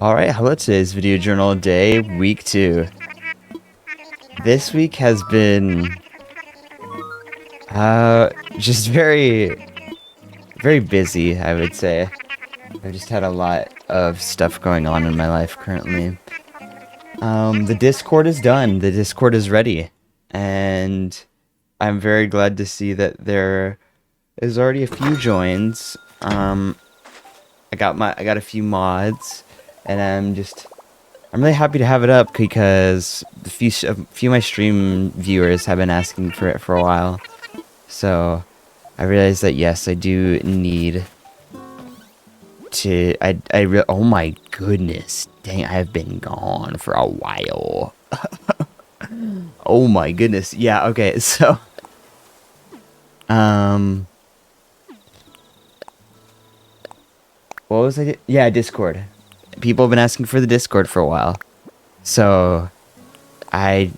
Alright, hello, today's video journal day, week 2. This week has been, just very busy, I would say. I've just had a lot of stuff going on in my life currently. The Discord is done, the Discord is ready, and I'm very glad to see that there is already a few joins. I got a few mods, and I'm really happy to have it up because a few of my stream viewers have been asking for it for a while. So I realized that yes, I do need to. Oh my goodness, dang! I have been gone for a while. Oh my goodness, yeah. Okay, so um, what was I? Yeah, Discord. People have been asking for the Discord for a while, so I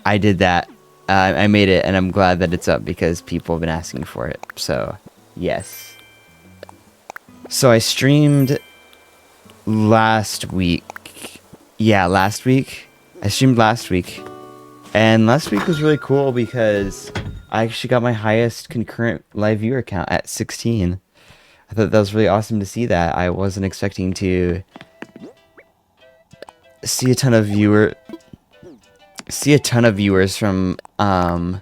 I did that. I made it, and I'm glad that it's up because people have been asking for it. So, yes. So I streamed last week. Yeah, last week. I streamed last week. And last week was really cool because I actually got my highest concurrent live viewer count at 16. I thought that was really awesome to see that. I wasn't expecting to see a ton of viewers from my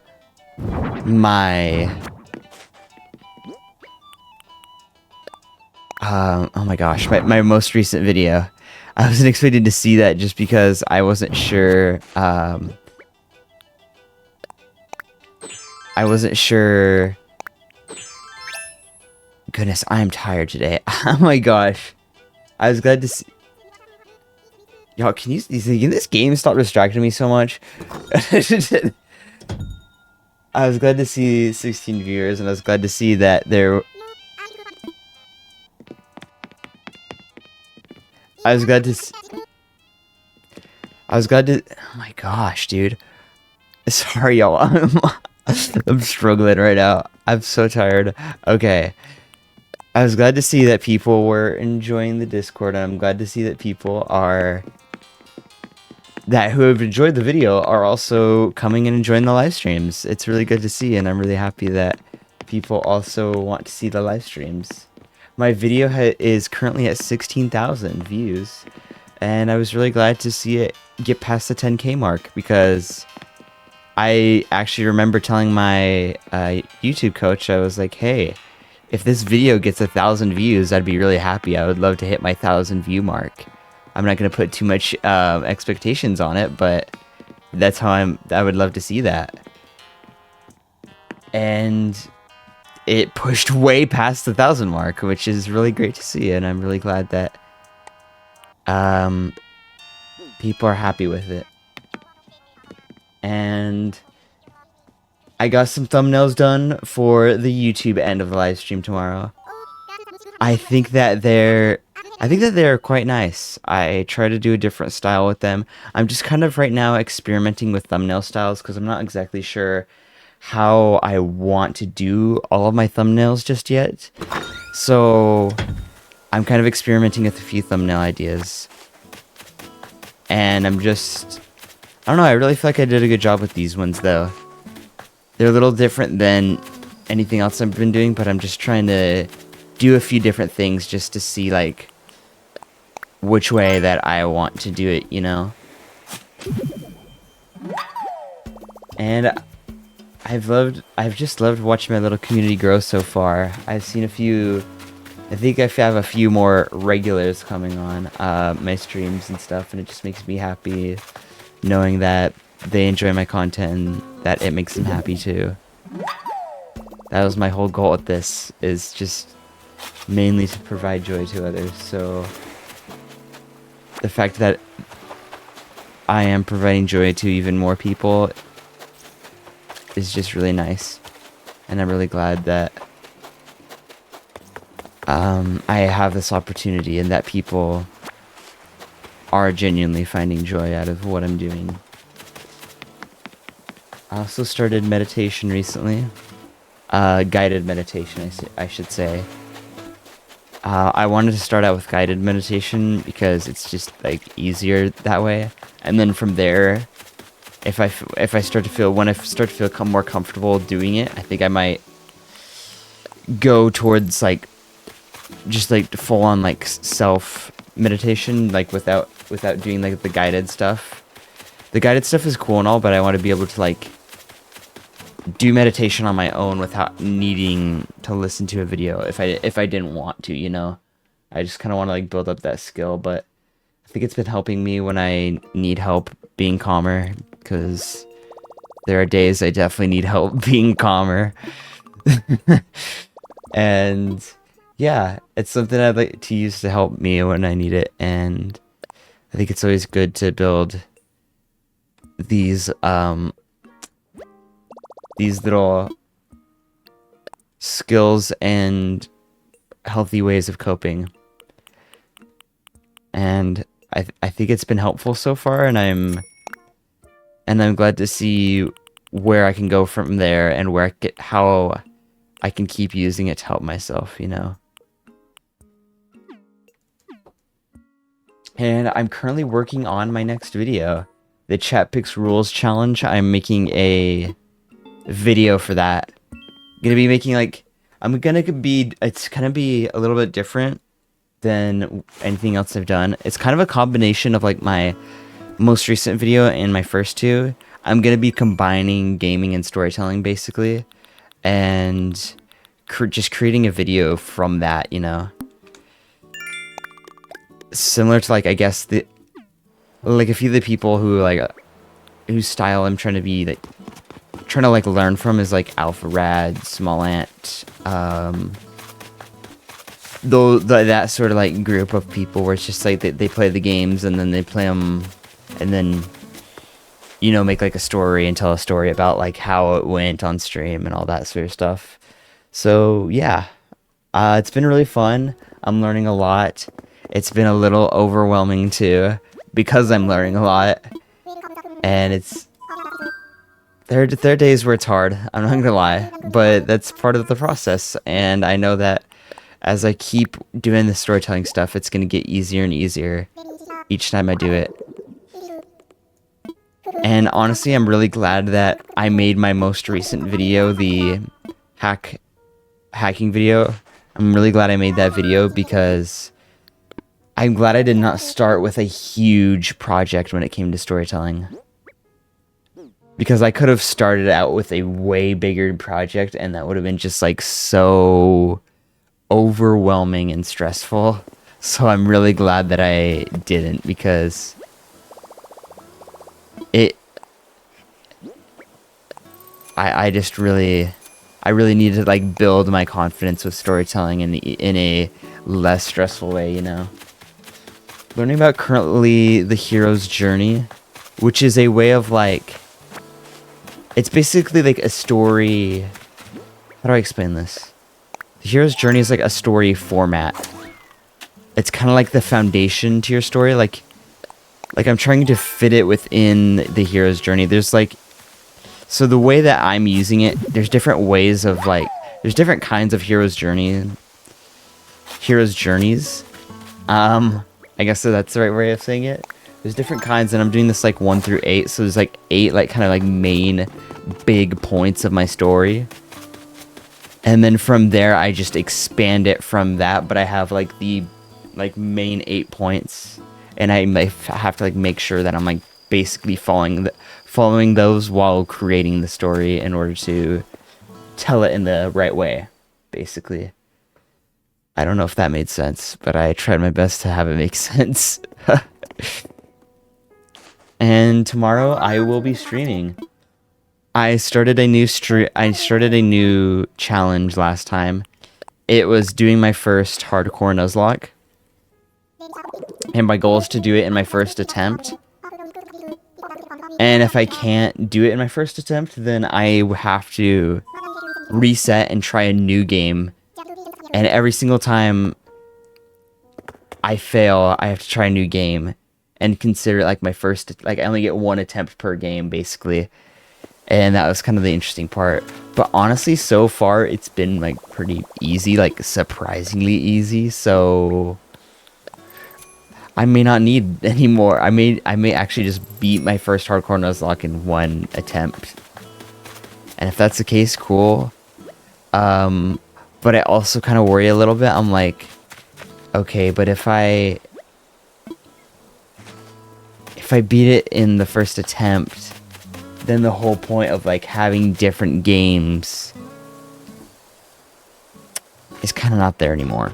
oh my gosh, my most recent video. I wasn't expecting to see that just because I wasn't sure goodness, I am tired today. Oh my gosh. I was glad to see. Y'all, can this game stop distracting me so much? I was glad to see 16 viewers, and I was glad to see that I was glad to. Oh my gosh, dude. Sorry, y'all. I'm struggling right now. I'm so tired. Okay. I was glad to see that people were enjoying the Discord, and I'm glad to see that people who have enjoyed the video are also coming and enjoying the live streams. It's really good to see, and I'm really happy that people also want to see the live streams. My video is currently at 16,000 views, and I was really glad to see it get past the 10K mark because I actually remember telling my YouTube coach, I was like, hey, if this video gets 1,000 views, I'd be really happy. I would love to hit my 1,000 view mark. I'm not going to put too much expectations on it, but that's how I would love to see that. And it pushed way past the 1,000 mark, which is really great to see, and I'm really glad that people are happy with it. And I got some thumbnails done for the YouTube end of the live stream tomorrow. I think that they're quite nice. I try to do a different style with them. I'm just kind of right now experimenting with thumbnail styles because I'm not exactly sure how I want to do all of my thumbnails just yet. So I'm kind of experimenting with a few thumbnail ideas. And I don't know, I really feel like I did a good job with these ones though. They're a little different than anything else I've been doing, but I'm just trying to do a few different things just to see like which way that I want to do it, you know? And I've just loved watching my little community grow so far. I've seen I think I have a few more regulars coming on my streams and stuff, and it just makes me happy knowing that they enjoy my content and that it makes them happy too. That was my whole goal with this, is just mainly to provide joy to others. So the fact that I am providing joy to even more people is just really nice, and I'm really glad that I have this opportunity and that people are genuinely finding joy out of what I'm doing. I also started meditation recently. Guided meditation, I should say. I wanted to start out with guided meditation because it's just like easier that way, and then from there, if I start to feel when I start to feel more comfortable doing it, I think I might go towards like just like full on like self meditation, like without doing like the guided stuff. The guided stuff is cool and all, but I want to be able to like do meditation on my own without needing to listen to a video if I didn't want to, you know. I just kind of want to like build up that skill, but I think it's been helping me when I need help being calmer, because there are days I definitely need help being calmer. And yeah, it's something I'd like to use to help me when I need it, and I think it's always good to build these little skills and healthy ways of coping. And I think it's been helpful so far, and I'm glad to see where I can go from there, and how I can keep using it to help myself, you know. And I'm currently working on my next video, the Chat Picks Rules Challenge. I'm making a video for that. Gonna be making like it's gonna be a little bit different than anything else I've done. It's kind of a combination of like my most recent video and my first two. I'm gonna be combining gaming and storytelling basically, and just creating a video from that, you know. Similar to like, I guess like a few of the people who like whose style I'm trying to like learn from is like Alpharad, Smallant, though that sort of like group of people where it's just like they play the games and then they play them and then, you know, make like a story and tell a story about like how it went on stream and all that sort of stuff. So yeah, it's been really fun. I'm learning a lot. It's been a little overwhelming too, because I'm learning a lot, and there are days where it's hard, I'm not gonna lie, but that's part of the process, and I know that as I keep doing the storytelling stuff, it's gonna get easier and easier each time I do it. And honestly, I'm really glad that I made my most recent video, the hacking video. I'm really glad I made that video, because I'm glad I did not start with a huge project when it came to storytelling. Because I could have started out with a way bigger project, and that would have been just like so overwhelming and stressful. So I'm really glad that I didn't, because I really need to like build my confidence with storytelling in a less stressful way, you know. Learning about currently the hero's journey, which is a way of like, it's basically like a story. How do I explain this? The hero's journey is like a story format. It's kind of like the foundation to your story. Like I'm trying to fit it within the hero's journey. There's like, so the way that I'm using it, there's different ways of like, there's different kinds of hero's journeys. I guess that's the right way of saying it. There's different kinds, and I'm doing this like 1 through 8. So there's like 8 like kind of like main big points of my story. And then from there, I just expand it from that. But I have like the like main 8 points, and I might have to like make sure that I'm like basically following those while creating the story in order to tell it in the right way, basically. I don't know if that made sense, but I tried my best to have it make sense. And tomorrow I will be streaming. I started a new challenge last time. It was doing my first hardcore Nuzlocke, and my goal is to do it in my first attempt. And if I can't do it in my first attempt, then I have to reset and try a new game. And every single time I fail, I have to try a new game and consider it like my first, like I only get 1 attempt per game, basically. and that was kind of the interesting part. But honestly, so far it's been like pretty easy, like surprisingly easy. So I may not need any more. I may actually just beat my first hardcore Nuzlocke in one attempt. And if that's the case, cool. But I also kind of worry a little bit. I'm like, okay, but if I beat it in the first attempt, then the whole point of like having different games is kind of not there anymore.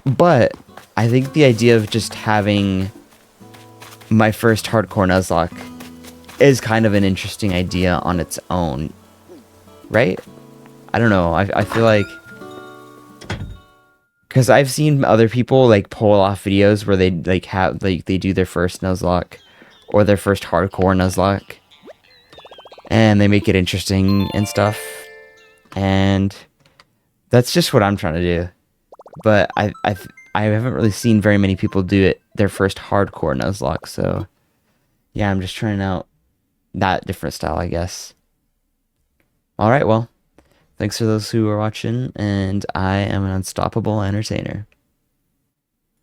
But I think the idea of just having my first hardcore Nuzlocke is kind of an interesting idea on its own, right? I don't know. I feel like, because I've seen other people like pull off videos where they like have like they do their first Nuzlocke or their first hardcore Nuzlocke, and they make it interesting and stuff. And that's just what I'm trying to do. But I haven't really seen very many people do it their first hardcore Nuzlocke. So yeah, I'm just trying out that different style, I guess. All right, well, thanks for those who are watching, and I am an unstoppable entertainer.